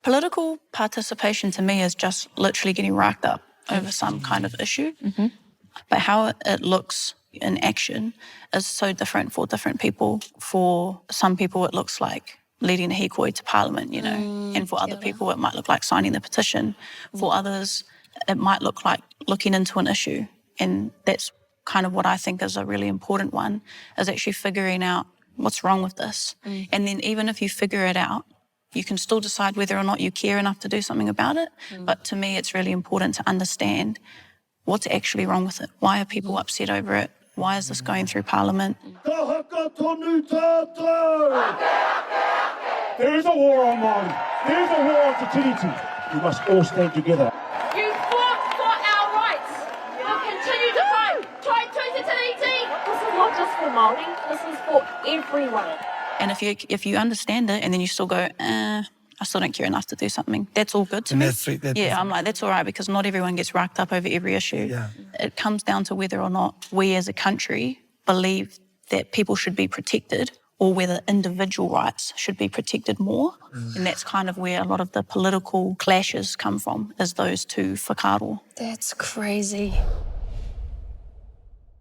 Political participation to me is just literally getting racked up over some kind of issue. But how it looks in action is so different for different people. For some people, it looks like leading a hikoi to Parliament, you know, and for other people, it might look like signing the petition. For others, it might look like looking into an issue. And that's kind of what I think is a really important one, is actually figuring out what's wrong with this. And then even if you figure it out, you can still decide whether or not you care enough to do something about it. But to me, it's really important to understand what's actually wrong with it. Why are people upset over it? Why is this going through Parliament? There is a war on Māori. There is a war on Te Tiriti. We must all stand together. You fought for our rights. We'll continue to fight. Try to Te Tiriti. This is not just for Māori. This is for everyone. And if you understand it and then you still go, I still don't care enough to do something, that's all good to me. I'm like, that's all right, because not everyone gets racked up over every issue. It comes down to whether or not we as a country believe that people should be protected or whether individual rights should be protected more. And that's kind of where a lot of the political clashes come from, is those two whakaaro. That's crazy.